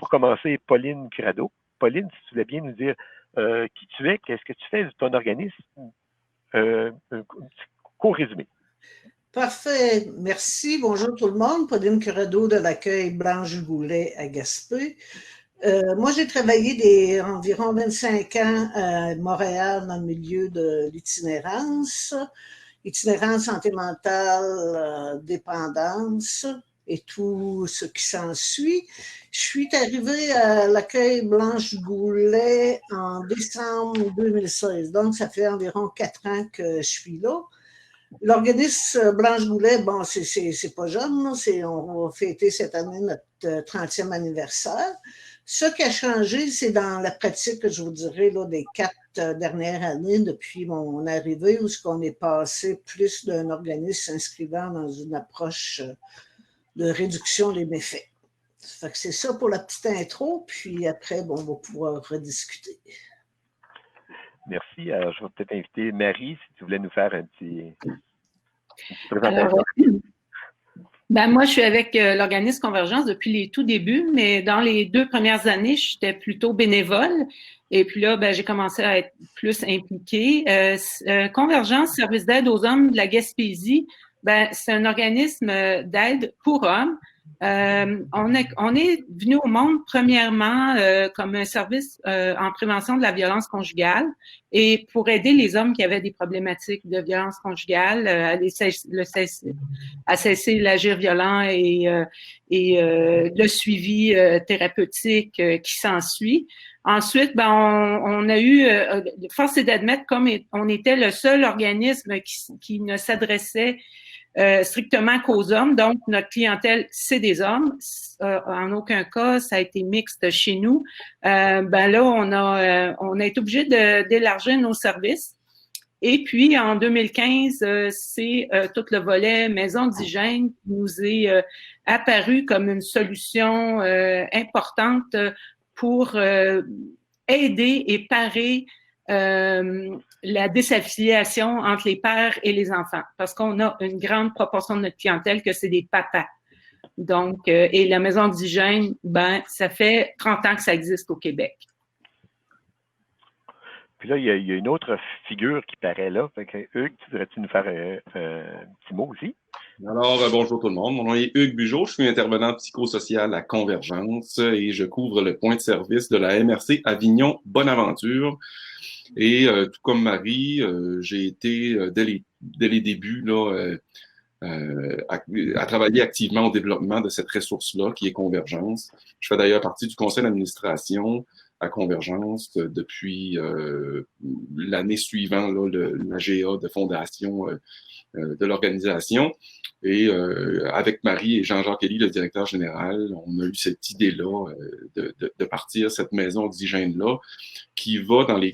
pour commencer, Pauline Curado. Pauline, si tu voulais bien nous dire qui tu es, qu'est-ce que tu fais de ton organisme, un court résumé. Parfait, merci. Bonjour tout le monde. Pauline Curado de l'accueil Blanche Goulet à Gaspé. Moi, j'ai travaillé environ 25 ans à Montréal dans le milieu de l'itinérance santé mentale, dépendance et tout ce qui s'ensuit. Je suis arrivée à l'accueil Blanche Goulet en décembre 2016, donc ça fait environ 4 ans que je suis là. L'organisme Blanche Goulet, bon, c'est pas jeune, on va fêter cette année notre 30e anniversaire. Ce qui a changé, c'est dans la pratique, je vous dirais, là, des 4 dernières années depuis mon arrivée, où on est passé plus d'un organisme s'inscrivant dans une approche de réduction des méfaits. Fait que c'est ça pour la petite intro, puis après, bon, on va pouvoir rediscuter. Merci. Alors, je vais peut-être inviter Marie, si tu voulais nous faire une petite présentation. Alors, moi, je suis avec l'organisme Convergence depuis les tout débuts, mais dans les 2 premières années, j'étais plutôt bénévole. Et puis là, j'ai commencé à être plus impliquée. Convergence, service d'aide aux hommes de la Gaspésie, c'est un organisme d'aide pour hommes. On est venu au monde premièrement comme un service en prévention de la violence conjugale et pour aider les hommes qui avaient des problématiques de violence conjugale à cesser l'agir violent et le suivi thérapeutique qui s'ensuit. Ensuite, on a eu, force est d'admettre, comme on était le seul organisme qui ne s'adressait strictement qu'aux hommes. Donc, notre clientèle, c'est des hommes. En aucun cas, ça a été mixte chez nous. Là, on a été obligé d'élargir nos services. Et puis, en 2015, c'est tout le volet maison d'hygiène qui nous est apparu comme une solution importante pour aider et parer la désaffiliation entre les pères et les enfants, parce qu'on a une grande proportion de notre clientèle que c'est des papas. Donc, et la maison d'hygiène, ça fait 30 ans que ça existe au Québec. Puis là, il y a une autre figure qui paraît là. Fait que, Hugues, tu voudrais-tu nous faire un petit mot aussi? Alors, bonjour tout le monde. Mon nom est Hugues Bugeaud. Je suis intervenant psychosocial à Convergence et je couvre le point de service de la MRC Avignon-Bonaventure. Et tout comme Marie, j'ai été dès les débuts là, à travailler activement au développement de cette ressource-là qui est Convergence. Je fais d'ailleurs partie du conseil d'administration à Convergence depuis l'année suivante, là, la GA de fondation de l'organisation. Et avec Marie et Jean-Jacques Elie, le directeur général, on a eu cette idée-là de partir cette maison d'hygiène-là qui va dans les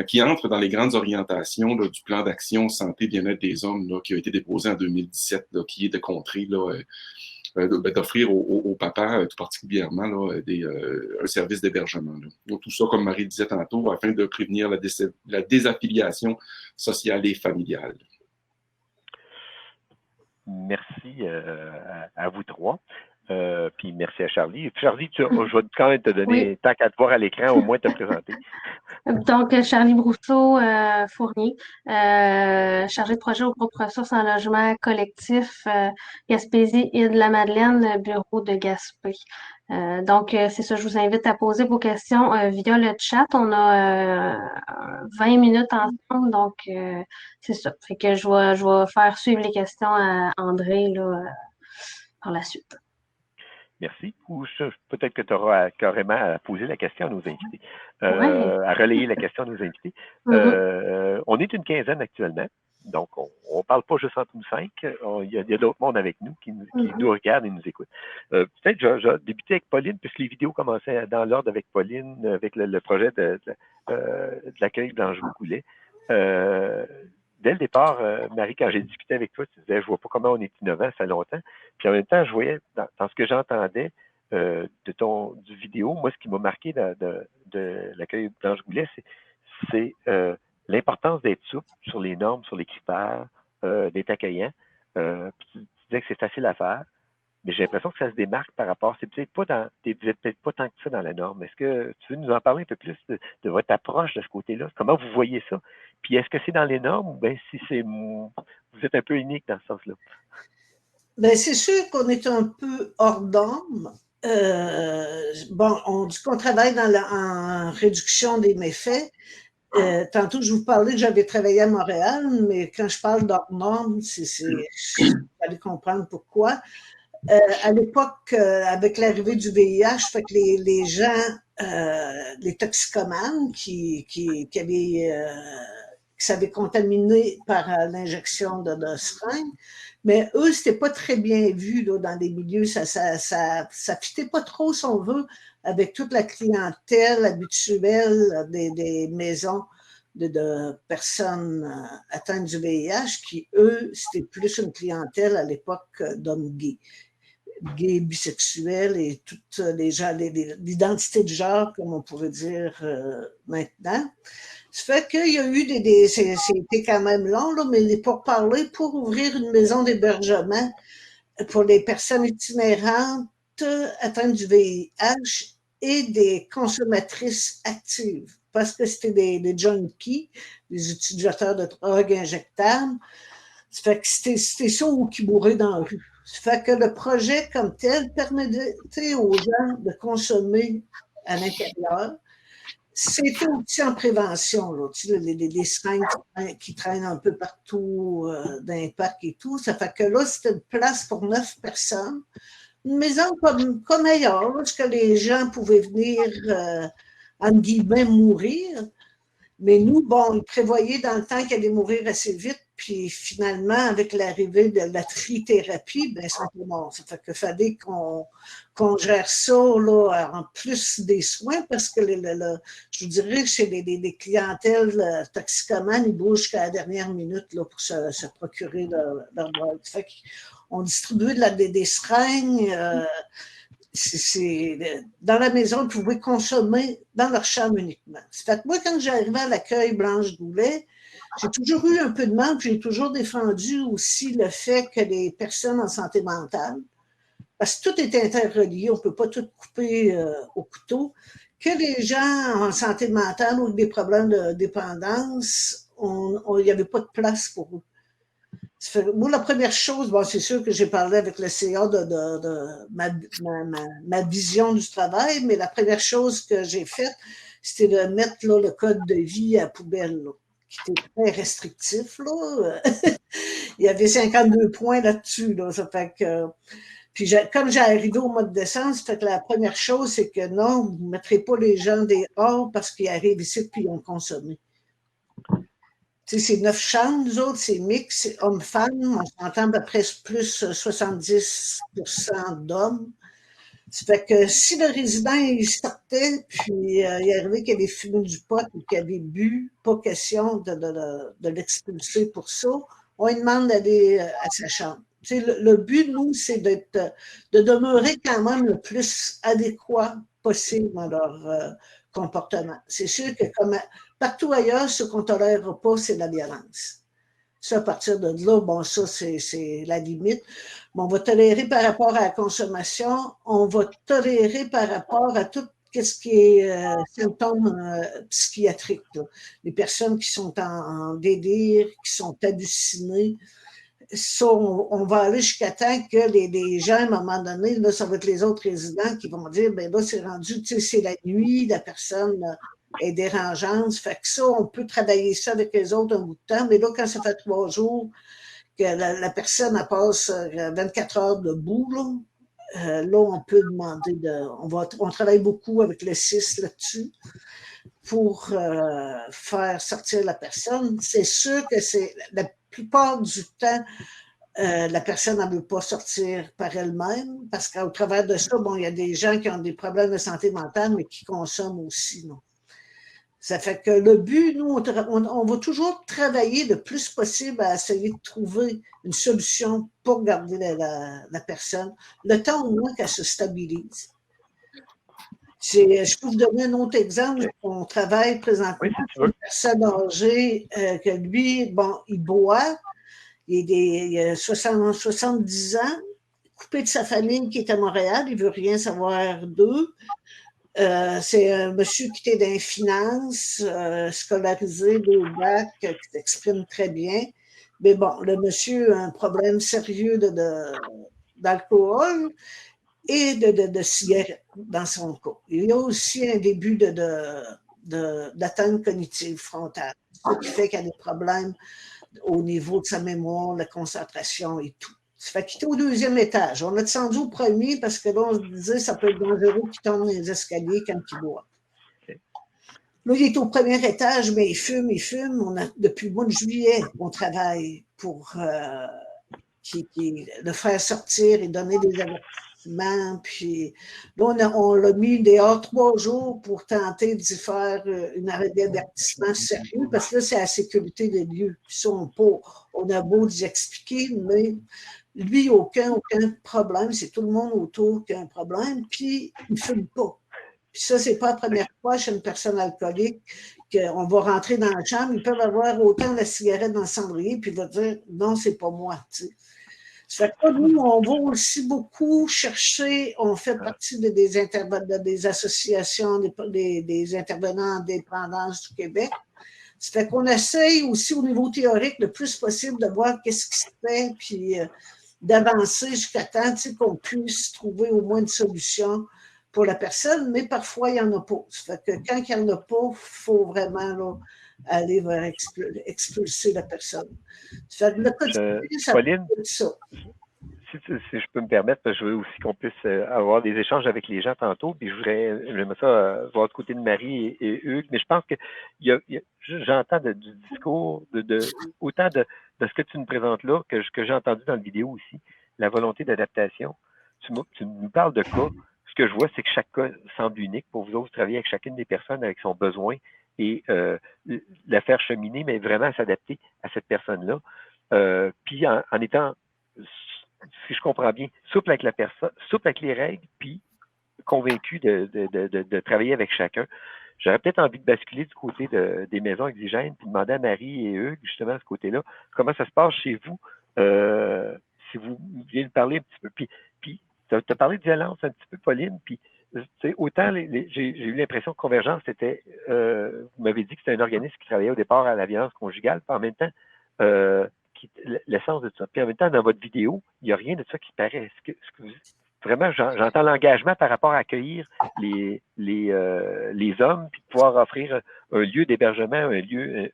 qui entre dans les grandes orientations là, du plan d'action santé bien-être des hommes là, qui a été déposé en 2017, là, qui est de contrer là, d'offrir aux papas, tout particulièrement, là, un service d'hébergement. Donc, tout ça, comme Marie disait tantôt, afin de prévenir la désaffiliation sociale et familiale. Merci à vous trois. Puis merci à Charlie. Charlie, je vais quand même te donner, tant qu'à te voir à l'écran, au moins te présenter. Donc, Charlie Brousseau, Fournier, chargée de projet au groupe ressources en logement collectif Gaspésie, Île-de-la-Madeleine, bureau de Gaspé. Donc, c'est ça, je vous invite à poser vos questions via le chat. On a 20 minutes ensemble, donc c'est ça. Fait que je vais faire suivre les questions à André là, par la suite. Merci. Ou peut-être que tu auras carrément à poser la question à nos invités, à relayer la question à nos invités. On est une quinzaine actuellement, donc on ne parle pas juste entre nous 5. Il y a d'autres mondes avec nous qui nous regardent et nous écoutent. Peut-être je vais débuter avec Pauline, puisque les vidéos commençaient dans l'ordre avec Pauline, avec le projet de l'accueil d'Ange Goulet. Dès le départ, Marie, quand j'ai discuté avec toi, tu disais, je vois pas comment on est innovant, ça fait longtemps. Puis en même temps, je voyais, dans ce que j'entendais du vidéo, moi, ce qui m'a marqué de l'accueil d'Ange Goulet, c'est l'importance d'être souple sur les normes, sur les critères, d'être accueillant. Puis tu disais que c'est facile à faire, mais j'ai l'impression que ça se démarque par rapport, vous n'êtes peut-être pas tant que ça dans la norme. Est-ce que tu veux nous en parler un peu plus de votre approche de ce côté-là? Comment vous voyez ça? Puis est-ce que c'est dans les normes ou bien si vous êtes un peu unique dans ce sens-là? Bien, c'est sûr qu'on est un peu hors norme. Bon, on dit qu'on travaille en réduction des méfaits. Tantôt, je vous parlais que j'avais travaillé à Montréal, mais quand je parle d'hors norme, vous allez comprendre pourquoi. À l'époque, avec l'arrivée du VIH, fait que les gens, les toxicomanes qui s'avaient contaminé par l'injection de seringues, mais eux, c'était pas très bien vu là, dans les milieux. Ça fitait pas trop, si on veut, avec toute la clientèle habituelle des maisons de personnes atteintes du VIH, qui, eux, c'était plus une clientèle à l'époque d'hommes gays bisexuels et toutes les gens, l'identité de genre, comme on pourrait dire maintenant. Ça fait qu'il y a eu c'était quand même long, là, mais pour parler, pour ouvrir une maison d'hébergement pour les personnes itinérantes atteintes du VIH et des consommatrices actives, parce que c'était des junkies, des utilisateurs de drogue injectables. Ça fait que c'était ça ou qui mouraient dans la rue. Ça fait que le projet comme tel permettait aux gens de consommer à l'intérieur. C'était aussi en prévention, là, tu sais, les seringues qui traînent un peu partout dans les parcs et tout. Ça fait que là, c'était une place pour 9 personnes. Une maison comme ailleurs, parce que les gens pouvaient venir, entre guillemets, mourir. Mais nous, bon, ils prévoyaient dans le temps qu'elle allait mourir assez vite, puis finalement, avec l'arrivée de la trithérapie, ben, ils sont pas morts. Ça fait qu'il fallait qu'on gère ça là, en plus des soins, parce que je vous dirais que chez les clientèles toxicomanes, ils bougent jusqu'à la dernière minute là, pour se procurer leur drogue. Ça fait qu'on distribuait des seringues. Dans la maison, ils pouvaient consommer dans leur chambre uniquement. Ça fait que moi, quand j'arrivais à l'accueil Blanche Goulet, j'ai toujours eu un peu de mal, puis j'ai toujours défendu aussi le fait que les personnes en santé mentale, parce que tout est interrelié, on ne peut pas tout couper au couteau, que les gens en santé mentale ou avec des problèmes de dépendance, il n'y avait pas de place pour eux. Moi, la première chose, bon, c'est sûr que j'ai parlé avec le CA de ma vision du travail, mais la première chose que j'ai faite, c'était de mettre là, le code de vie à poubelle, là, qui était très restrictif. Là. Il y avait 52 points là-dessus. Là, ça fait que, puis comme j'ai arrivé au mois de décembre, ça fait que la première chose, c'est que non, vous ne mettrez pas les gens dehors parce qu'ils arrivent ici puis ils ont consommé. Tu sais, c'est 9 chambres, nous autres, c'est mix, c'est hommes-femmes, on s'entend à peu près plus 70% d'hommes. Ça fait que si le résident, il sortait, puis il arrivait qu'il avait fumé du pot ou qu'il avait bu, pas question de l'expulser pour ça, on lui demande d'aller à sa chambre. Tu sais, le but, nous, c'est de demeurer quand même le plus adéquat possible dans leur comportement. C'est sûr que comme partout ailleurs, ce qu'on ne tolère pas, c'est la violence. Ça, à partir de là, bon, ça, c'est la limite. Bon, on va tolérer par rapport à la consommation, on va tolérer par rapport à tout ce qui est symptômes psychiatriques. Là. Les personnes qui sont en délire, qui sont hallucinées, ça, on va aller jusqu'à temps que les gens, à un moment donné, là, ça va être les autres résidents qui vont dire, ben là, c'est rendu, tu sais, c'est la nuit, la personne est dérangeante. Fait que ça, on peut travailler ça avec les autres un bout de temps, mais là, quand ça fait 3 jours que la personne elle passe 24 heures debout, là, on peut demander on travaille beaucoup avec le CIS là-dessus pour faire sortir la personne. C'est sûr que la plupart du temps, la personne ne veut pas sortir par elle-même, parce qu'au travers de ça, bon, il y a des gens qui ont des problèmes de santé mentale, mais qui consomment aussi, non? Ça fait que le but, nous, on va toujours travailler le plus possible à essayer de trouver une solution pour garder la personne, le temps au moins qu'elle se stabilise. Je peux vous donner un autre exemple. On travaille présentement avec une personne âgée que lui, bon, il boit, il a 70 ans, coupé de sa famille qui est à Montréal. Il veut rien savoir d'eux. C'est un monsieur qui était dans les finances, scolarisé, 2 bacs, qui s'exprime très bien. Mais bon, le monsieur a un problème sérieux d'alcool et de cigarettes dans son cas. Il y a aussi un début d'atteinte cognitive frontale, ce qui fait qu'il y a des problèmes au niveau de sa mémoire, la concentration et tout. Ça fait qu'il était au 2e étage. On a descendu au 1er parce que là, on se disait que ça peut être dangereux qu'il tombe dans les escaliers quand il boit. Là, il est au 1er étage, mais il fume. Depuis le mois de juillet, on travaille pour le faire sortir et donner des avertissements. Puis là, on l'a mis dehors 3 jours pour tenter d'y faire une arrêt d'avertissement sérieux, parce que là, c'est la sécurité des lieux qui sont pas. On a beau d'y expliquer, mais lui, aucun problème. C'est tout le monde autour qui a un problème. Puis, il ne fume pas. Puis ça, c'est pas la première fois chez une personne alcoolique qu'on va rentrer dans la chambre. Ils peuvent avoir autant la cigarette dans le cendrier, puis il va dire « Non, c'est pas moi. » Ça fait que nous, on va aussi beaucoup chercher, on fait partie des associations, des intervenants en dépendance du Québec. Ça fait qu'on essaye aussi au niveau théorique le plus possible de voir qu'est-ce qui se fait, puis d'avancer jusqu'à temps qu'on puisse trouver au moins une solution pour la personne, mais parfois, il n'y en a pas. Ça fait que quand il n'y en a pas, il faut vraiment là, aller vers expulser la personne. Ça fait que le quotidien, ça Pauline, peut être ça. Si je peux me permettre, parce que je veux aussi qu'on puisse avoir des échanges avec les gens tantôt, puis j'aimerais ça voir du côté de Marie et Hugues, mais je pense que j'entends du discours, autant de ce que tu nous présentes là, que j'ai entendu dans la vidéo aussi, la volonté d'adaptation. Tu nous parles de cas. Ce que je vois, c'est que chaque cas semble unique. Pour vous autres, vous travaillez avec chacune des personnes avec son besoin et la faire cheminer, mais vraiment s'adapter à cette personne-là. Puis en étant, si je comprends bien, souple avec la personne, souple avec les règles, puis convaincu de travailler avec chacun. J'aurais peut-être envie de basculer du côté des maisons exigènes, puis demander à Marie et Hugues, justement, à ce côté-là, comment ça se passe chez vous, si vous venez de parler un petit peu. Puis tu as parlé de violence un petit peu, Pauline, puis autant j'ai eu l'impression que Convergence, c'était, vous m'avez dit que c'était un organisme qui travaillait au départ à la violence conjugale, puis en même temps, l'essence de ça. Puis en même temps, dans votre vidéo, il n'y a rien de ça qui paraît. Vraiment, j'entends l'engagement par rapport à accueillir les hommes, puis de pouvoir offrir un lieu d'hébergement, une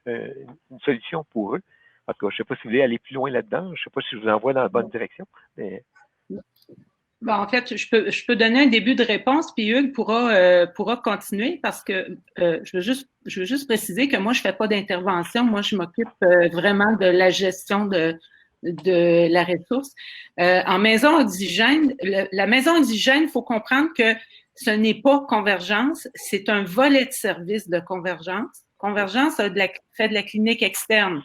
solution pour eux. En tout cas, je ne sais pas si vous voulez aller plus loin là-dedans. Je ne sais pas si je vous envoie dans la bonne direction. Mais... Bon, en fait, je peux donner un début de réponse, puis Hugues pourra continuer parce que je veux juste préciser que moi, je fais pas d'intervention. Moi, je m'occupe vraiment de la gestion de la ressource. En maison oxygène, la maison oxygène, il faut comprendre que ce n'est pas Convergence, c'est un volet de service de Convergence. Convergence fait de la clinique externe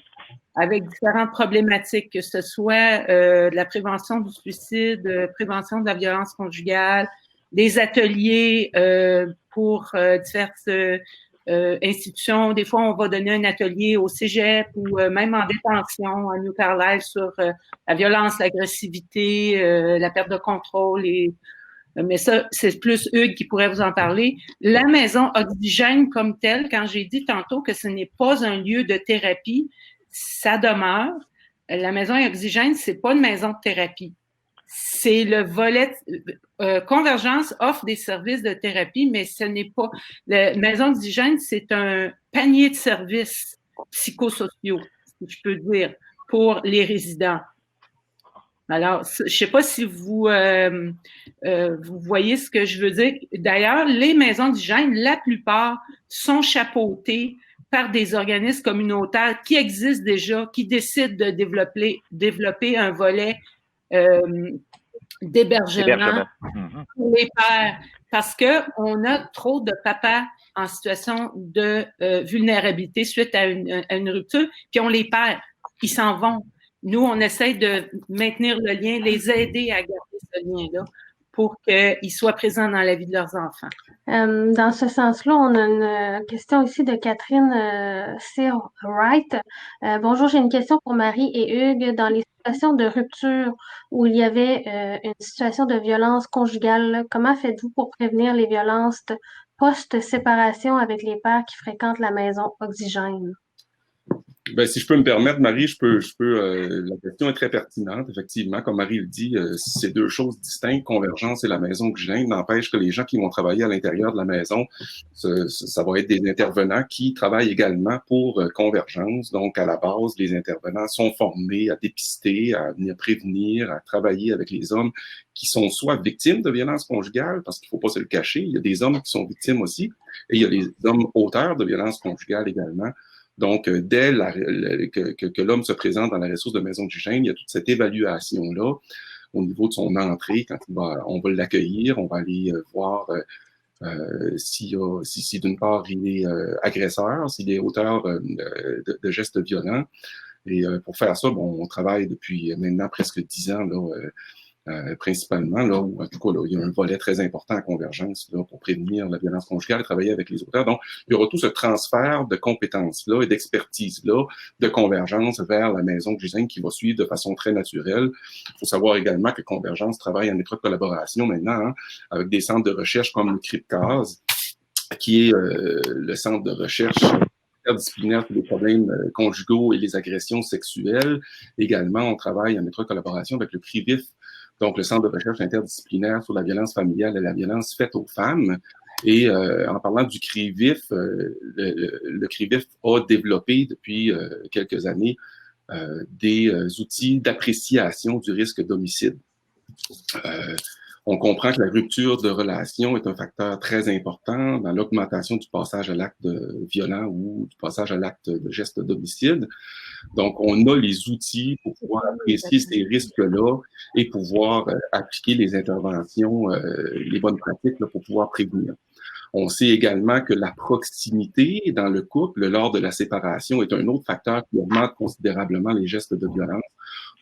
avec différentes problématiques, que ce soit de la prévention du suicide, prévention de la violence conjugale, des ateliers pour diverses institutions. Des fois, on va donner un atelier au cégep ou même en détention, à New Carlisle, sur la violence, l'agressivité, la perte de contrôle. Mais ça, c'est plus Hugues qui pourrait vous en parler. La maison oxygène comme telle, quand j'ai dit tantôt que ce n'est pas un lieu de thérapie, ça demeure. La maison oxygène, c'est pas une maison de thérapie. C'est le volet. Convergence offre des services de thérapie, mais ce n'est pas. La maison oxygène, c'est un panier de services psychosociaux, si je peux dire, pour les résidents. Alors, je ne sais pas si vous voyez ce que je veux dire. D'ailleurs, les maisons d'hygiène, la plupart sont chapeautées par des organismes communautaires qui existent déjà, qui décident de développer un volet d'hébergement pour les pères. Parce qu'on a trop de papas en situation de vulnérabilité suite à une rupture, puis on les perd. Ils s'en vont. Nous, on essaie de maintenir le lien, les aider à garder ce lien-là pour qu'ils soient présents dans la vie de leurs enfants. Dans ce sens-là, on a une question ici de Catherine C. Wright. Bonjour, j'ai une question pour Marie et Hugues. Dans les situation de rupture où il y avait une situation de violence conjugale, là, comment faites-vous pour prévenir les violences post-séparation avec les pères qui fréquentent la maison Oxygène? Ben, si je peux me permettre, Marie, la question est très pertinente. Effectivement, comme Marie le dit, c'est deux choses distinctes, Convergence et la maison Oxygène. N'empêche que les gens qui vont travailler à l'intérieur de la maison, ça va être des intervenants qui travaillent également pour Convergence. Donc, à la base, les intervenants sont formés à dépister, à venir prévenir, à travailler avec les hommes qui sont soit victimes de violences conjugales, parce qu'il faut pas se le cacher, il y a des hommes qui sont victimes aussi, et il y a les hommes auteurs de violences conjugales également. Donc, dès que l'homme se présente dans la ressource de maison Oxygène, il y a toute cette évaluation-là au niveau de son entrée. Quand on va l'accueillir, on va aller voir si d'une part il est agresseur, s'il est auteur de gestes violents. Et pour faire ça, bon, on travaille depuis maintenant presque 10 ans là, principalement, là, où en tout cas, là, il y a un volet très important à Convergence là, pour prévenir la violence conjugale et travailler avec les auteurs. Donc, il y aura tout ce transfert de compétences-là et d'expertise-là de Convergence vers la maison Oxygène qui va suivre de façon très naturelle. Il faut savoir également que Convergence travaille en étroite collaboration maintenant avec des centres de recherche comme le CRIPCAS, qui est le centre de recherche interdisciplinaire sur les problèmes conjugaux et les agressions sexuelles. Également, on travaille en étroite collaboration avec le CRIVIF, donc le Centre de recherche interdisciplinaire sur la violence familiale et la violence faite aux femmes. Et en parlant du CRIVIF, le CRIVIF a développé depuis quelques années des outils d'appréciation du risque d'homicide. On comprend que la rupture de relation est un facteur très important dans l'augmentation du passage à l'acte violent ou du passage à l'acte de geste d'homicide. Donc, on a les outils pour pouvoir apprécier ces risques-là et pouvoir appliquer les interventions, les bonnes pratiques là, pour pouvoir prévenir. On sait également que la proximité dans le couple lors de la séparation est un autre facteur qui augmente considérablement les gestes de violence.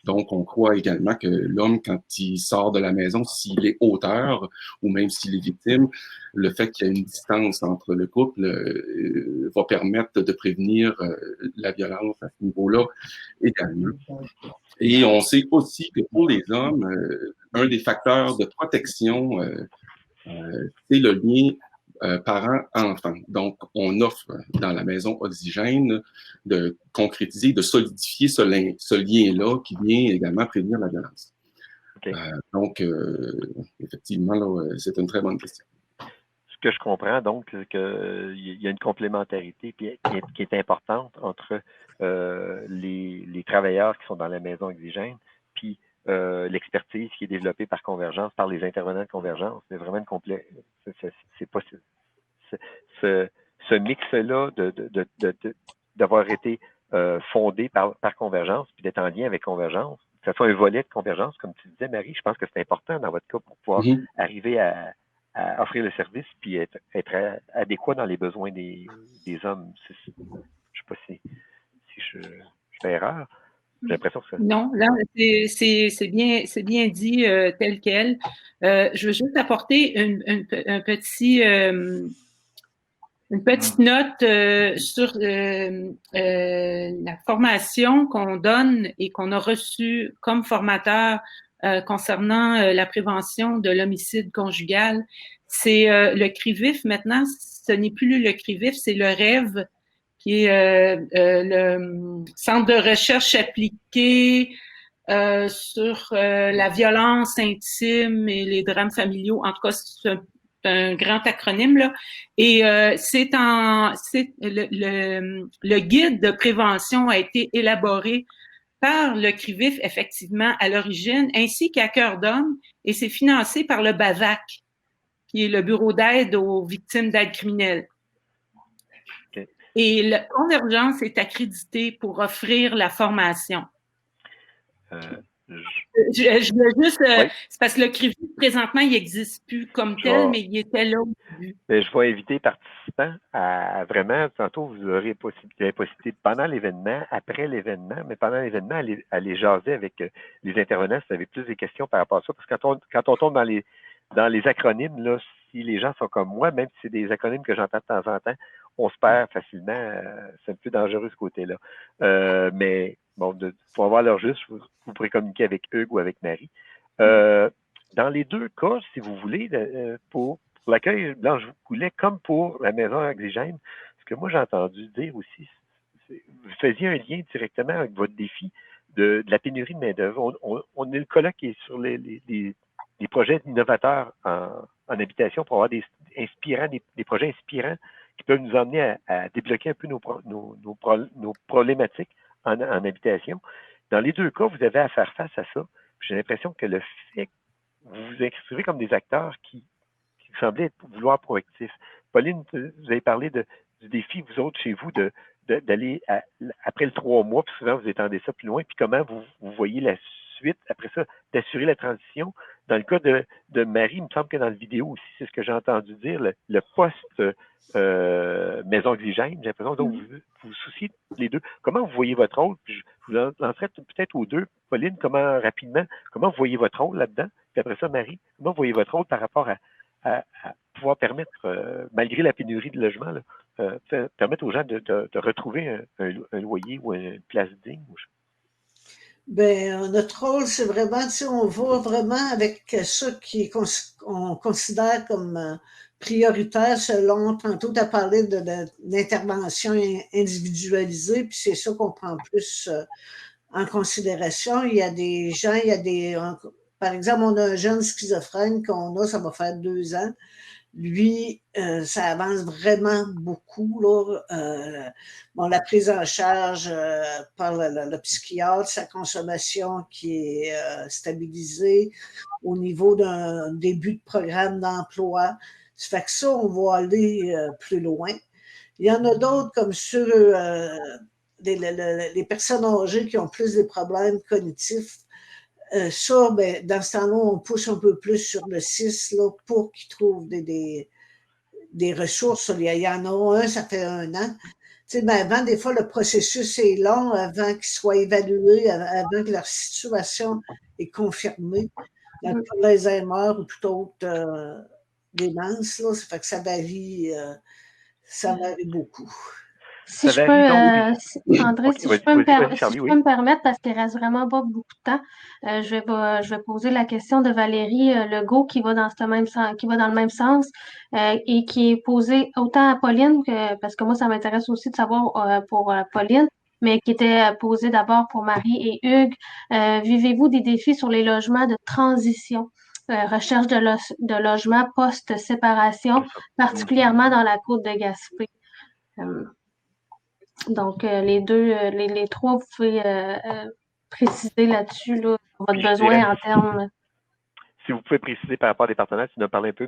Donc, on croit également que l'homme, quand il sort de la maison, s'il est auteur ou même s'il est victime, le fait qu'il y ait une distance entre le couple va permettre de prévenir la violence à ce niveau-là également. Et on sait aussi que pour les hommes, un des facteurs de protection, c'est le lien parents-enfants. Donc, on offre dans la maison Oxygène de concrétiser, de solidifier ce lien-là qui vient également prévenir la violence. Okay. Donc, effectivement, là, c'est une très bonne question. Ce que je comprends, donc, c'est qu'il y a une complémentarité qui est importante entre les travailleurs qui sont dans la maison Oxygène, puis l'expertise qui est développée par Convergence, par les intervenants de Convergence. C'est vraiment c'est pas ce mix-là d'avoir été fondé par Convergence, puis d'être en lien avec Convergence, que ce soit un volet de Convergence, comme tu disais, Marie, je pense que c'est important dans votre cas pour pouvoir arriver à offrir le service puis être adéquat dans les besoins des hommes. Je ne sais pas si je fais erreur. J'ai l'impression que ça... Non, là, c'est bien dit tel quel. Je veux juste apporter une petite note sur la formation qu'on donne et qu'on a reçue comme formateur concernant la prévention de l'homicide conjugal. C'est le CRIVIF maintenant, ce n'est plus le CRIVIF, c'est le REV, qui est le Centre de recherche appliqué sur la violence intime et les drames familiaux. En tout cas, c'est un grand acronyme, là. Et le guide de prévention a été élaboré par le CRIVIF, effectivement, à l'origine, ainsi qu'à Cœur d'Homme, et c'est financé par le BAVAC, qui est le Bureau d'aide aux victimes d'aide criminelle. Okay. Et la Convergence est accréditée pour offrir la formation. Je veux juste... oui. C'est parce que le CRIVIF, présentement, il n'existe plus comme tel, mais il était là au début. Mais je vais inviter les participants à vraiment, tantôt, vous aurez la possibilité, pendant l'événement, après l'événement, mais pendant l'événement, aller jaser avec les intervenants si vous avez plus de questions par rapport à ça. Parce que quand on tombe dans dans les acronymes, là, si les gens sont comme moi, même si c'est des acronymes que j'entends de temps en temps, on se perd facilement. C'est un peu dangereux ce côté-là. Mais bon, pour avoir leur juste, vous pourrez communiquer avec Hugues ou avec Marie. Dans les deux cas, si vous voulez, pour l'accueil Blanche-Goulet, comme pour la maison Exigène, ce que moi j'ai entendu dire aussi, vous faisiez un lien directement avec votre défi de la pénurie de main-d'œuvre. On est le colloque qui est sur les projets innovateurs en habitation pour avoir des projets inspirants qui peuvent nous emmener à débloquer un peu nos problématiques en habitation. Dans les deux cas, vous avez à faire face à ça. J'ai l'impression que le fait que vous vous inscrivez comme des acteurs qui semblaient vouloir proactifs. Pauline, vous avez parlé du défi, vous autres, chez vous, d'aller après le 3 mois, puis souvent vous étendez ça plus loin, puis comment vous voyez la suite, après ça, d'assurer la transition. Dans le cas de Marie, il me semble que dans la vidéo aussi, c'est ce que j'ai entendu dire, le poste maison Exigène, j'ai l'impression, donc vous souciez les deux. Comment vous voyez votre rôle? Puis je vous lancerai peut-être aux deux. Pauline, comment vous voyez votre rôle là-dedans? Puis après ça, Marie, comment vous voyez votre rôle par rapport à pouvoir permettre, malgré la pénurie de logement, là, permettre aux gens de retrouver un loyer ou une place digne? Ben, notre rôle, c'est vraiment, tu sais, on va vraiment avec ça qu'on considère comme prioritaire selon, tantôt tu as parlé d'intervention individualisée, puis c'est ça qu'on prend plus en considération. Il y a des gens, par exemple, on a un jeune schizophrène ça va faire 2 ans. Lui, ça avance vraiment beaucoup, là. La prise en charge par le psychiatre, sa consommation qui est stabilisée au niveau d'un début de programme d'emploi. Ça fait que ça, on va aller plus loin. Il y en a d'autres comme sur les personnes âgées qui ont plus des problèmes cognitifs. Ça, ben, dans ce temps-là, on pousse un peu plus sur le 6 là, pour qu'ils trouvent des ressources. Il y en a un, ça fait 1 an. Tu sais, ben, avant, des fois, le processus est long avant qu'ils soient évalués, avant que leur situation est confirmée. Dans le cas d'Alzheimer ou toute autre démence, là, ça fait que ça varie beaucoup. Si je peux, André, si je peux me permettre, parce qu'il reste vraiment pas beaucoup de temps, je vais poser la question de Valérie Legault qui va dans le même sens et qui est posée autant à Pauline parce que moi, ça m'intéresse aussi de savoir pour Pauline, mais qui était posée d'abord pour Marie et Hugues. Vivez-vous des défis sur les logements de transition? Recherche de logements post-séparation, particulièrement dans la côte de Gaspé. Donc, les trois, vous pouvez préciser là-dessus, là, votre besoin en termes. Si vous pouvez préciser par rapport à des partenaires, tu nous as parlé un peu,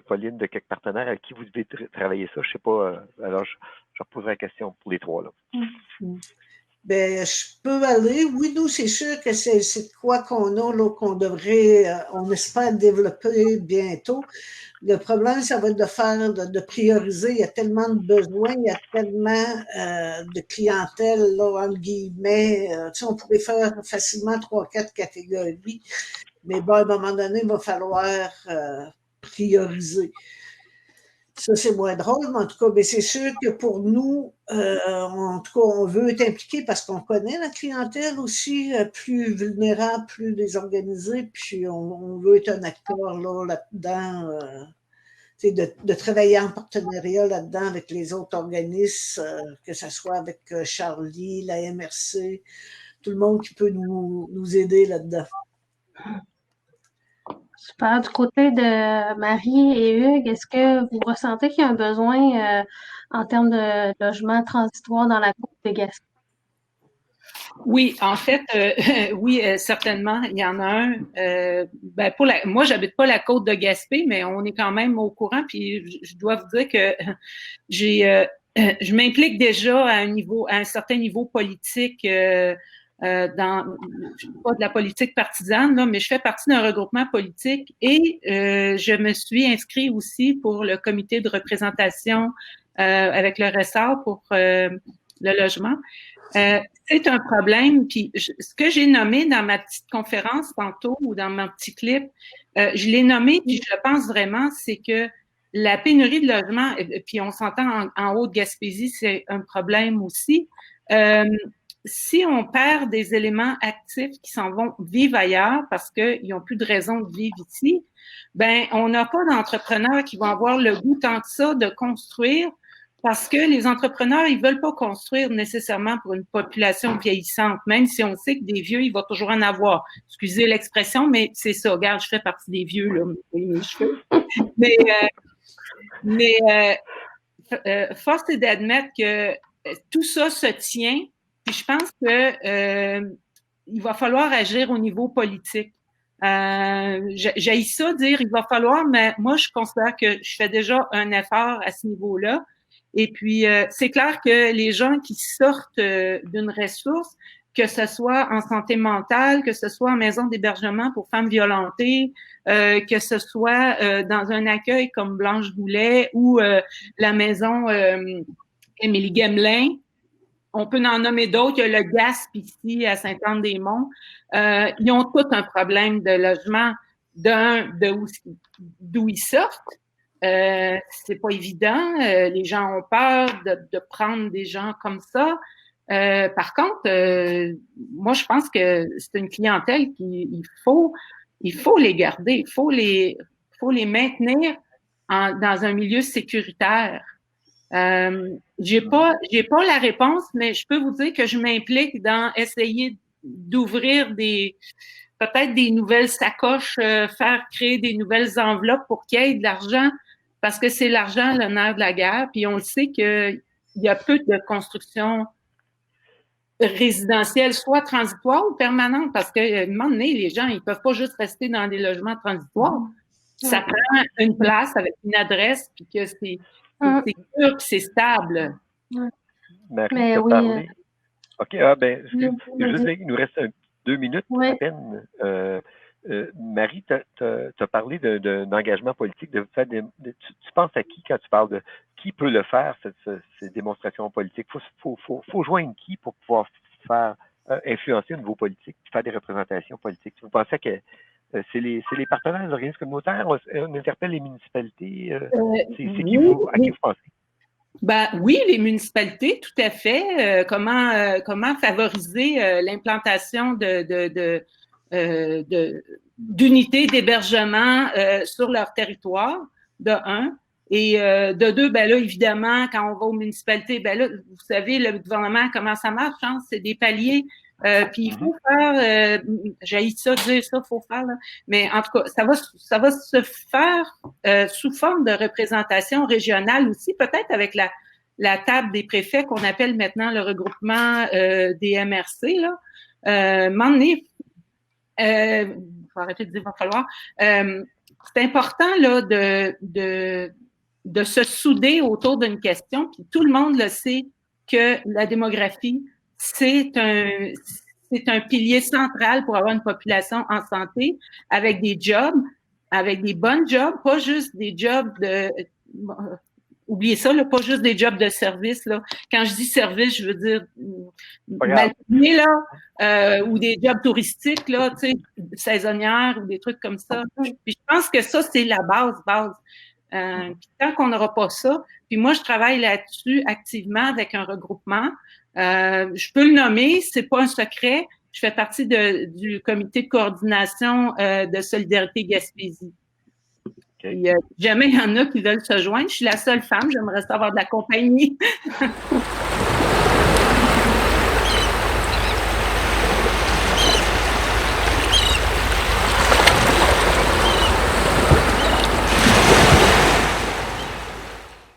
Pauline, de quelques partenaires avec qui vous devez travailler ça. Je ne sais pas. Alors, je reposerai la question pour les trois, là. Ben, je peux aller. Oui, nous, c'est sûr que c'est de quoi qu'on a, là, qu'on devrait, on espère développer bientôt. Le problème, ça va être de prioriser. Il y a tellement de besoins, il y a tellement de clientèle, là, entre guillemets. Tu sais, on pourrait faire facilement 3-4 catégories. Mais bon, à un moment donné, il va falloir prioriser. Ça, c'est moins drôle, mais en tout cas, c'est sûr que pour nous, en tout cas, on veut être impliqué parce qu'on connaît la clientèle aussi, plus vulnérable, plus désorganisée, puis on veut être un acteur là-dedans, de travailler en partenariat là-dedans avec les autres organismes, que ce soit avec Charlie, la MRC, tout le monde qui peut nous aider là-dedans. Super. Du côté de Marie et Hugues, est-ce que vous ressentez qu'il y a un besoin en termes de logement transitoire dans la côte de Gaspé? Oui, en fait, oui, certainement, il y en a un. Moi, j'habite pas la côte de Gaspé, mais on est quand même au courant. Puis, je dois vous dire que je m'implique déjà à un certain niveau politique. Pas de la politique partisane, là, mais je fais partie d'un regroupement politique et je me suis inscrite aussi pour le comité de représentation avec le ressort pour le logement. C'est un problème, puis ce que j'ai nommé dans ma petite conférence tantôt ou dans mon petit clip, Je l'ai nommé, puis je le pense vraiment, c'est que la pénurie de logements, puis on s'entend en Haute-Gaspésie, c'est un problème aussi. Si on perd des éléments actifs qui s'en vont vivre ailleurs parce qu'ils n'ont plus de raison de vivre ici, ben on n'a pas d'entrepreneurs qui vont avoir le goût tant que ça de construire parce que les entrepreneurs, ils veulent pas construire nécessairement pour une population vieillissante, même si on sait que des vieux, il va toujours en avoir. Excusez l'expression, mais c'est ça. Regarde, je fais partie des vieux, là, mes cheveux. Mais force est d'admettre que tout ça se tient. Puis je pense que il va falloir agir au niveau politique. J'haïs ça dire il va falloir, mais moi je considère que je fais déjà un effort à ce niveau-là. Et puis c'est clair que les gens qui sortent d'une ressource, que ce soit en santé mentale, que ce soit en maison d'hébergement pour femmes violentées, que ce soit dans un accueil comme Blanche Goulet ou la maison Émilie Gamelin. On peut en nommer d'autres. Il y a le GASP ici à Sainte-Anne-des-Monts. Ils ont tous un problème de logement d'où ils sortent. C'est pas évident. Les gens ont peur de prendre des gens comme ça. Par contre, moi, je pense que c'est une clientèle il faut les garder. Il faut les maintenir dans un milieu sécuritaire. J'ai pas la réponse, mais je peux vous dire que je m'implique dans essayer d'ouvrir peut-être des nouvelles sacoches, faire créer des nouvelles enveloppes pour qu'il y ait de l'argent, parce que c'est l'argent le nerf de la guerre, puis on le sait qu'il y a peu de construction résidentielle, soit transitoire ou permanente, parce qu'à un moment donné, les gens, ils peuvent pas juste rester dans des logements transitoires. Ça prend une place avec une adresse, puis que c'est sûr que c'est stable. Marie, Mais t'as oui, parlé. OK, il nous reste 2 minutes à peine. Marie, tu as parlé d'engagement politique. Tu penses à qui quand tu parles de qui peut le faire, ces démonstrations politiques? Faut joindre qui pour pouvoir faire influencer au niveau politique, faire des représentations politiques? Vous pensez que c'est les partenaires des organismes communautaires? On interpelle les municipalités? C'est qui à qui vous pensez? Ben oui, les municipalités, tout à fait. Comment favoriser l'implantation d'unités d'hébergement sur leur territoire, de un. Et de deux, ben là, évidemment, quand on va aux municipalités, ben là, vous savez, le gouvernement, comment ça marche, hein? C'est des paliers. Puis il faut faire, j'haïs ça, dire ça, faut faire, là. Mais en tout cas, ça va se faire sous forme de représentation régionale aussi, peut-être avec la table des préfets qu'on appelle maintenant le regroupement des MRC, là. M'emmener, faut arrêter de dire va falloir. C'est important là de se souder autour d'une question, puis tout le monde le sait que la démographie, c'est un pilier central pour avoir une population en santé, avec des jobs, avec des bons jobs, pas juste des jobs oubliez ça, là, pas juste des jobs de service, là. Quand je dis service, je veux dire mal payés, là, ou des jobs touristiques, là, tu sais, saisonnières ou des trucs comme ça. Puis je pense que ça, c'est la base. Puis tant qu'on n'aura pas ça, puis moi, je travaille là-dessus activement avec un regroupement. Je peux le nommer, c'est pas un secret. Je fais partie du comité de coordination de Solidarité Gaspésie. Okay. Jamais il y en a qui veulent se joindre. Je suis la seule femme, j'aimerais savoir de la compagnie.